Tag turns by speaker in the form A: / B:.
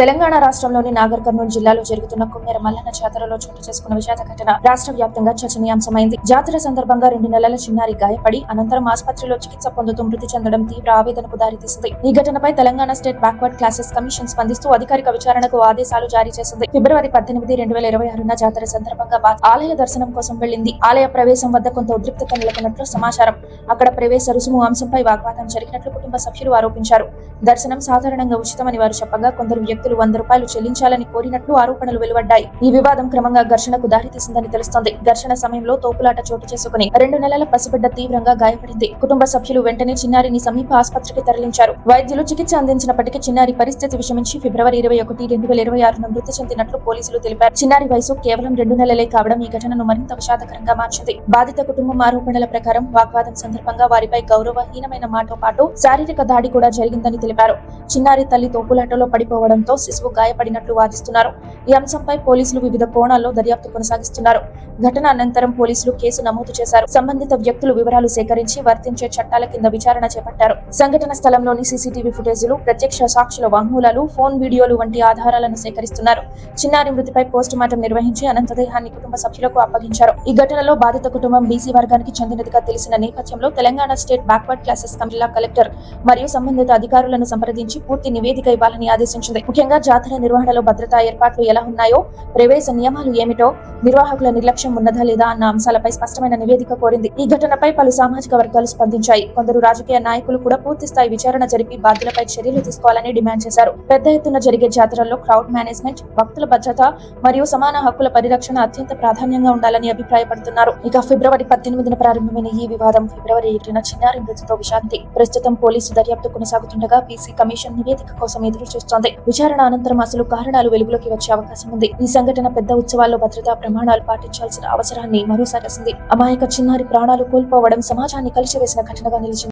A: తెలంగాణ రాష్ట్రంలోని నాగర్ కర్నూలు జిల్లాలో జరుగుతున్న కుమ్మేర మల్లన్న జాతరలో చోటు చేసుకున్న విషాద ఘటన రాష్ట్ర వ్యాప్తంగా చర్చనీయాంశమైంది. జాతర సందర్భంగా 2 నెలల చిన్నారి గాయపడి అనంతరం ఆసుపత్రిలో చికిత్స పొందుతూ మృతి చెందడం తీవ్ర ఆవేదనకు దారితీసింది. ఈ ఘటనపై Telangana state backward classes commission స్పందిస్తూ అధికారిక విచారణకు ఆదేశాలు జారీ చేసింది. ఫిబ్రవరి 18, 2026న జాతర సందర్భంగా ఆలయ దర్శనం కోసం వెళ్లింది. ఆలయ ప్రవేశం వద్ద కొంత ఉద్రిక్తత నెలకొన్నట్లు సమాచారం. అక్కడ ప్రవేశ రుసుము అంశంపై వాగ్వాదం జరిగినట్లు కుటుంబ సభ్యులు ఆరోపించారు. దర్శనం సాధారణంగా ఉచితమని వారు చెప్పగా కొందరు వ్యక్తులు 100 రూపాయలు చెల్లించాలని కోరినట్లు ఆరోపణలు వెలువడ్డాయి. ఈ వివాదం క్రమంగా ఘర్షణకు దారితీసిందని తెలుస్తోంది. ఘర్షణ సమయంలో తోపులాట చోటు చేసుకుని 2 నెలల పసిబిడ్డ తీవ్రంగా గాయపడింది. కుటుంబ సభ్యులు వెంటనే చిన్నారిని సమీప ఆసుపత్రికి తరలించారు. వైద్యులు చికిత్స అందించినప్పటికీ చిన్నారి పరిస్థితి విషమించి ఫిబ్రవరి 21, 2026న మృతి చెందినట్లు పోలీసులు తెలిపారు. చిన్నారి వయసు కేవలం 2 నెలలే కావడం ఈ ఘటనను మరింత విషాదకరంగా మార్చింది. బాధిత కుటుంబం ఆరోపణల ప్రకారం వాగ్వాదం సందర్భంగా వారిపై గౌరవహీనమైన మాటతో పాటు శారీరక దాడి కూడా జరిగిందని తెలిపారు. చిన్నారి తల్లి తోపులాటలో పడిపోవడంతో శిశువు గాయపడినట్లు వాదిస్తున్నారు. ఈ అంశంపై పోలీసులు వివిధ కోణాల్లో దర్యాప్తు కొనసాగిస్తున్నారు. ఘటన అనంతరం పోలీసులు కేసు నమోదు చేశారు. సంబంధిత వ్యక్తులు వివరాలు సేకరించి వర్తించే చట్టాల కింద విచారణ చేపట్టారు. సంఘటన స్థలంలోని సీసీటీవీ ఫుటేజీలు, ప్రత్యక్ష సాక్షుల వాంగ్మూలాలు, ఫోన్ వీడియోలు వంటి ఆధారాలను సేకరిస్తున్నారు. చిన్నారి మృతిపై పోస్ట్ మార్టం నిర్వహించి అనంతదేహాన్ని కుటుంబ సభ్యులకు అప్పగించారు. ఈ ఘటనలో బాధిత కుటుంబం బీసీ వర్గానికి చెందినదిగా తెలిసిన నేపథ్యంలో తెలంగాణ స్టేట్ బ్యాక్వర్డ్ క్లాసెస్ జిల్లా కలెక్టర్ మరియు సంబంధిత అధికారులను సంప్రదించి పూర్తి నివేదిక ఇవ్వాలని ఆదేశించింది. ముఖ్యంగా జాతర నిర్వహణలో భద్రతా ఏర్పాట్లు ఎలా ఉన్నాయో, ప్రవేశ నియమాలు ఏమిటో, నిర్వాహకుల నిర్లక్ష్యం ఉన్నదా లేదా అన్న అంశాలపై స్పష్టమైన నివేదిక కోరింది. ఈ ఘటనపై పలు సామాజిక వర్గాలు స్పందించాయి. కొందరు రాజకీయ నాయకులు కూడా పూర్తి స్థాయి విచారణ జరిపి బాధ్యులపై చర్యలు తీసుకోవాలని డిమాండ్ చేశారు. పెద్ద ఎత్తున జరిగే జాతరల్లో క్రౌడ్ మేనేజ్మెంట్, భక్తుల భద్రత మరియు సమాన హక్కుల పరిరక్షణ అత్యంత ప్రాధాన్యంగా ఉండాలని అభిప్రాయపడుతున్నారు. ఇక ఫిబ్రవరి 18న ప్రారంభమైన ఈ వివాదం ఫిబ్రవరి 7న చిన్నారి మృతితో విషాంతి. ప్రస్తుతం పోలీసు దర్యాప్తు కొనసాగుతుండగా పీసీ కమిషన్ నివేదిక కోసం ఎదురు చూస్తోంది. విచారణ అనంతరం అసలు కారణాలు వెలుగులోకి వచ్చే అవకాశం ఉంది. ఈ సంఘటన పెద్ద ఉత్సవాల్లో భద్రతా ప్రమాణాలు పాటించాల్సిన అవసరాన్ని మరోసారి అమాయక చిన్నారి ప్రాణాలు కోల్పోవడం సమాజాన్ని కలిసివేసిన ఘటనగా నిలిచింది.